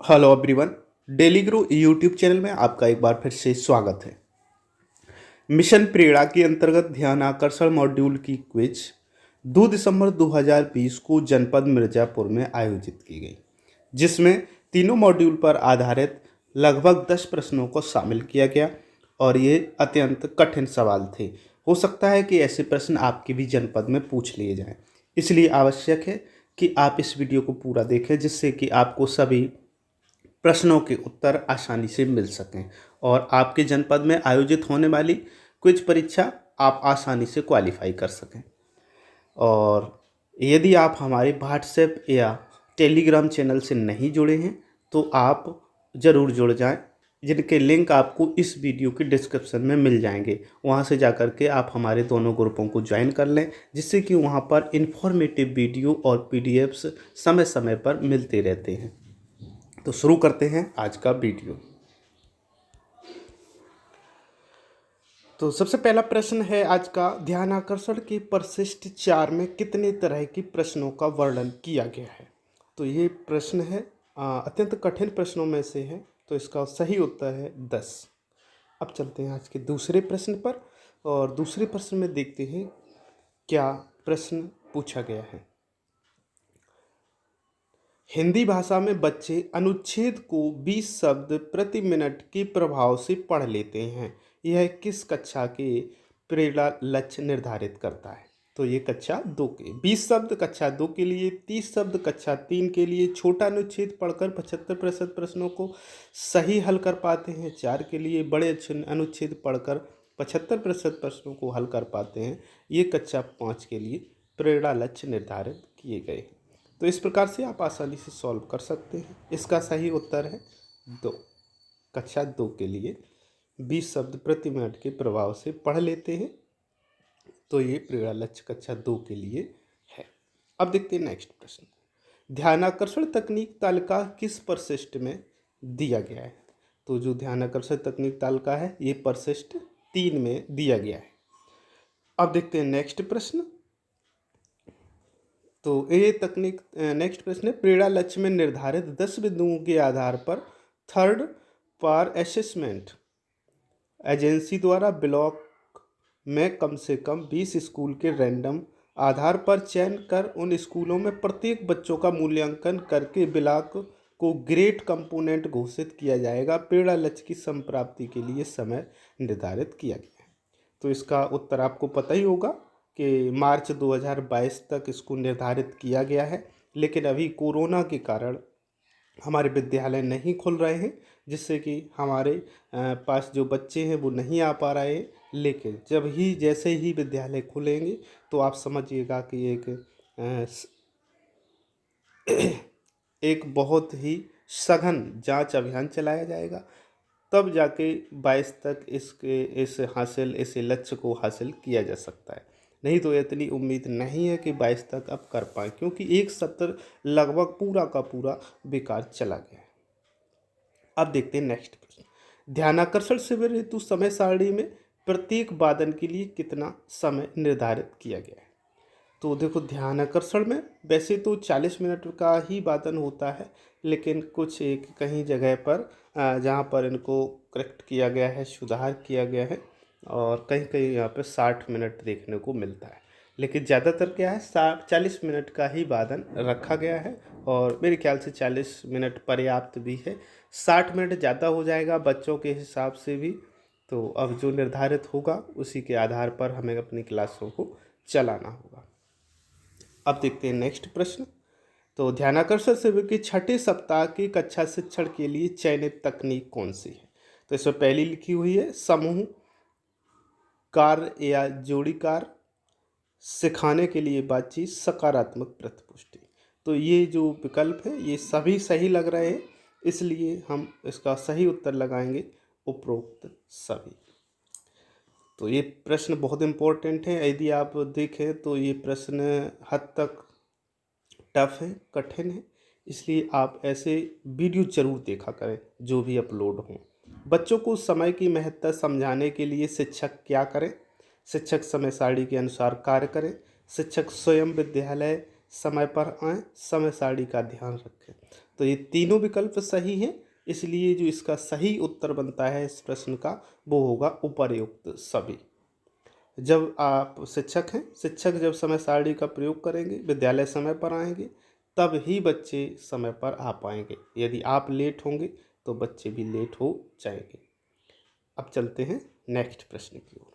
Hello everyone. Daily गुरु YouTube channel में आपका एक बार फिर से स्वागत है। मिशन प्रेरणा के अंतर्गत ध्यान आकर्षण मॉड्यूल की क्विज 2 दिसंबर 2020 को जनपद मिर्जापुर में आयोजित की गई, जिसमें तीनों मॉड्यूल पर आधारित लगभग 10 प्रश्नों को शामिल किया गया और ये अत्यंत कठिन सवाल थे। हो सकता है कि ऐसे प्रश्न आपके भी जनपद में पूछ लिए जाएं, इसलिए आवश्यक है कि आप इस वीडियो को पूरा देखें, जिससे कि आपको सभी प्रश्नों के उत्तर आसानी से मिल सकें और आपके जनपद में आयोजित होने वाली क्विज परीक्षा आप आसानी से क्वालिफाई कर सकें। और यदि आप हमारे व्हाट्सएप या टेलीग्राम चैनल से नहीं जुड़े हैं तो आप ज़रूर जुड़ जाएं, जिनके लिंक आपको इस वीडियो के डिस्क्रिप्शन में मिल जाएंगे। वहां से जाकर के आप हमारे दोनों ग्रुपों को ज्वाइन कर लें, जिससे कि वहां पर इन्फॉर्मेटिव वीडियो और पीडीएफ्स समय समय पर मिलते रहते हैं। तो शुरू करते हैं आज का वीडियो। तो सबसे पहला प्रश्न है आज का, ध्यान आकर्षण के परिशिष्ट 4 में कितने तरह के प्रश्नों का वर्णन किया गया है। तो ये प्रश्न है अत्यंत कठिन प्रश्नों में से है, तो इसका सही उत्तर है 10। अब चलते हैं आज के दूसरे प्रश्न पर और दूसरे प्रश्न में देखते हैं क्या प्रश्न पूछा गया है। हिंदी भाषा में बच्चे अनुच्छेद को 20 शब्द प्रति मिनट के प्रभाव से पढ़ लेते हैं। यह किस कक्षा के प्रेरणा लक्ष्य निर्धारित करता है। तो ये कक्षा 2 के 20 शब्द कक्षा 2 के लिए, 30 शब्द कक्षा 3 के लिए। छोटा अनुच्छेद पढ़कर 75% प्रश्नों को सही हल कर पाते हैं 4 के लिए। बड़े अनुच्छेद पढ़कर 75% प्रश्नों को हल कर पाते हैं, ये कक्षा 5 के लिए प्रेरणा लक्ष्य निर्धारित किए गए हैं। तो इस प्रकार से आप आसानी से सॉल्व कर सकते हैं। इसका सही उत्तर है 2, कक्षा 2 के लिए 20 शब्द प्रति मिनट के प्रभाव से पढ़ लेते हैं, तो ये प्रेरणा लक्ष्य कक्षा 2 के लिए है। अब देखते हैं नेक्स्ट प्रश्न। ध्यानाकर्षण तकनीक तालिका किस परिशिष्ट में दिया गया है। तो जो ध्यानाकर्षण तकनीक तालिका है ये परिशिष्ट 3 में दिया गया है। अब देखते हैं नेक्स्ट प्रश्न। तो ये तकनीक नेक्स्ट प्रश्न है, प्रेरणा लक्ष्य में निर्धारित 10 बिंदुओं के आधार पर थर्ड पार असेसमेंट एजेंसी द्वारा ब्लॉक में कम से कम 20 स्कूल के रैंडम आधार पर चयन कर उन स्कूलों में प्रत्येक बच्चों का मूल्यांकन करके ब्लॉक को ग्रेड कंपोनेंट घोषित किया जाएगा। प्रेरणा लक्ष्य की संप्राप्ति के लिए समय निर्धारित किया गया है। तो इसका उत्तर आपको पता ही होगा कि मार्च 2022 तक इसको निर्धारित किया गया है, लेकिन अभी कोरोना के कारण हमारे विद्यालय नहीं खुल रहे हैं, जिससे कि हमारे पास जो बच्चे हैं वो नहीं आ पा रहे हैं। लेकिन जैसे ही विद्यालय खुलेंगे तो आप समझिएगा कि एक बहुत ही सघन जांच अभियान चलाया जाएगा, तब जाके 22 तक इस लक्ष्य को हासिल किया जा सकता है। नहीं तो इतनी उम्मीद नहीं है कि 22 तक अब कर पाए, क्योंकि एक सत्र लगभग पूरा का पूरा बेकार चला गया है। अब देखते हैं नेक्स्ट प्रश्न। ध्यानाकर्षण शिविर हेतु समय सारणी में प्रत्येक वादन के लिए कितना समय निर्धारित किया गया है। तो देखो, ध्यान आकर्षण में वैसे तो 40 मिनट का ही वादन होता है, लेकिन कुछ एक कहीं जगह पर जहाँ पर इनको करेक्ट किया गया है, सुधार किया गया है, और कहीं कहीं यहाँ पे 60 मिनट देखने को मिलता है। लेकिन ज़्यादातर क्या है, 40 मिनट का ही वादन रखा गया है, और मेरे ख्याल से 40 मिनट पर्याप्त भी है। 60 मिनट ज़्यादा हो जाएगा बच्चों के हिसाब से भी, तो अब जो निर्धारित होगा उसी के आधार पर हमें अपनी क्लासों को चलाना होगा। अब देखते हैं नेक्स्ट प्रश्न। तो ध्यानाकर्षण शिविर के छठे सप्ताह की कक्षा शिक्षण के लिए चयनित तकनीक कौन सी है। तो इसमें पहली लिखी हुई है समूह कार्य या जोड़ी कार्य, सिखाने के लिए बातचीत, सकारात्मक प्रतिपुष्टि। तो ये जो विकल्प है ये सभी सही लग रहे हैं, इसलिए हम इसका सही उत्तर लगाएंगे उपरोक्त सभी। तो ये प्रश्न बहुत इम्पोर्टेंट है। यदि आप देखें तो ये प्रश्न हद तक टफ है, कठिन है, इसलिए आप ऐसे वीडियो जरूर देखा करें जो भी अपलोड हों। बच्चों को समय की महत्ता समझाने के लिए शिक्षक क्या करें। शिक्षक समय सारणी के अनुसार कार्य करें। शिक्षक स्वयं विद्यालय समय पर आएँ, समय सारणी का ध्यान रखें। तो ये तीनों विकल्प सही हैं, इसलिए जो इसका सही उत्तर बनता है इस प्रश्न का वो होगा उपर्युक्त सभी। जब आप शिक्षक हैं, शिक्षक जब समय सारणी का प्रयोग करेंगे, विद्यालय समय पर आएंगे, तब ही बच्चे समय पर आ पाएंगे। यदि आप लेट होंगे तो बच्चे भी लेट हो जाएंगे। अब चलते हैं नेक्स्ट प्रश्न की ओर।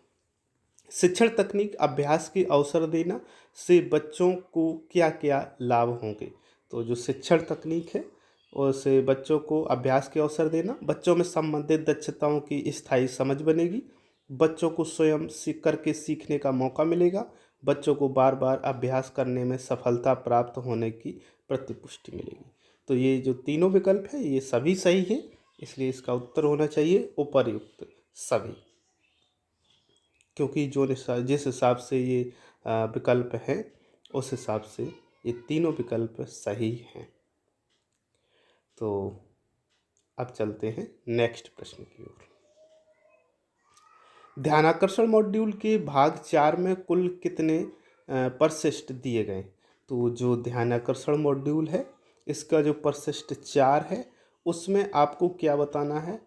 शिक्षण तकनीक अभ्यास के अवसर देना से बच्चों को क्या क्या लाभ होंगे। तो जो शिक्षण तकनीक है उससे बच्चों को अभ्यास के अवसर देना, बच्चों में संबंधित दक्षताओं की स्थायी समझ बनेगी, बच्चों को स्वयं सीख करके सीखने का मौका मिलेगा, बच्चों को बार बार अभ्यास करने में सफलता प्राप्त होने की प्रतिपुष्टि मिलेगी। तो ये जो तीनों विकल्प है ये सभी सही है, इसलिए इसका उत्तर होना चाहिए उपर्युक्त सभी, क्योंकि जिस हिसाब से ये विकल्प हैं उस हिसाब से ये तीनों विकल्प सही हैं। तो अब चलते हैं नेक्स्ट प्रश्न की ओर। ध्यानाकर्षण मॉड्यूल के भाग 4 में कुल कितने परिशिष्ट दिए गए। तो जो ध्यानाकर्षण मॉड्यूल है इसका जो परिशिष्ट 4 है उसमें आपको क्या बताना है,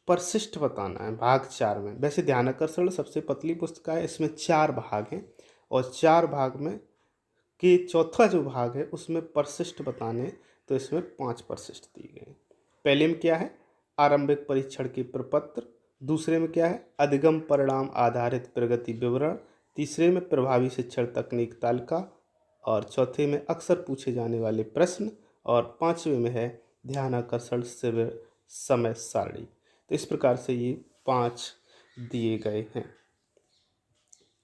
परिशिष्ट बताना है भाग 4 में। वैसे ध्यानाकर्षण सबसे पतली पुस्तक है, इसमें 4 भाग हैं और 4 भाग में के चौथा जो भाग है उसमें परिशिष्ट बताने, तो इसमें 5 परिशिष्ट दिए गए हैं। पहले में क्या है, आरंभिक परीक्षण के प्रपत्र, दूसरे में क्या है, अधिगम परिणाम आधारित प्रगति विवरण, तीसरे में प्रभावी शिक्षण तकनीक तालिका, और चौथे में अक्सर पूछे जाने वाले प्रश्न, और पांचवें में है ध्यानाकर्षण शिविर समय सारणी। तो इस प्रकार से ये 5 दिए गए हैं।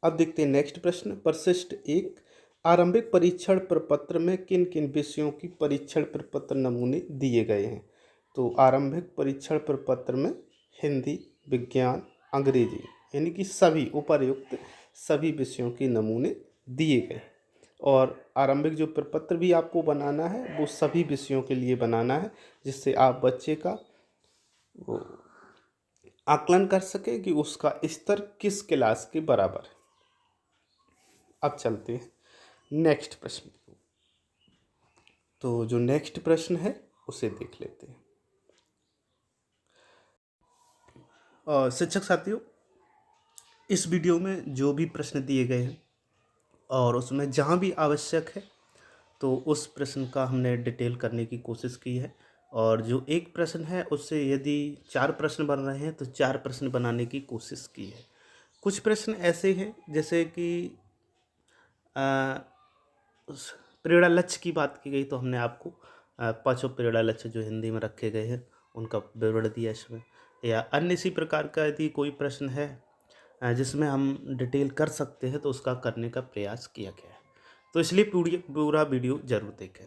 अब देखते हैं नेक्स्ट प्रश्न। परिशिष्ट 1, आरंभिक परीक्षण प्रपत्र में किन किन विषयों की परीक्षण प्रपत्र नमूने दिए गए हैं। तो आरंभिक परीक्षण प्रपत्र में हिंदी, विज्ञान, अंग्रेजी यानी कि सभी उपर्युक्त सभी विषयों के नमूने दिए गए। और आरंभिक जो प्रपत्र भी आपको बनाना है वो सभी विषयों के लिए बनाना है, जिससे आप बच्चे का वो आकलन कर सके कि उसका स्तर किस क्लास के बराबर है। अब चलते हैं नेक्स्ट प्रश्न। तो जो नेक्स्ट प्रश्न है उसे देख लेते हैं। शिक्षक साथियों, इस वीडियो में जो भी प्रश्न दिए गए हैं और उसमें जहाँ भी आवश्यक है तो उस प्रश्न का हमने डिटेल करने की कोशिश की है। और जो एक प्रश्न है उससे यदि 4 प्रश्न बन रहे हैं तो 4 प्रश्न बनाने की कोशिश की है। कुछ प्रश्न ऐसे हैं जैसे कि प्रेरणा लक्ष्य की बात की गई तो हमने आपको 5 प्रेरणा लक्ष्य जो हिंदी में रखे गए हैं उनका विवरण दिया इसमें। या अन्य इसी प्रकार का यदि कोई प्रश्न है जिसमें हम डिटेल कर सकते हैं तो उसका करने का प्रयास किया गया है। तो इसलिए पूरा वीडियो ज़रूर देखें।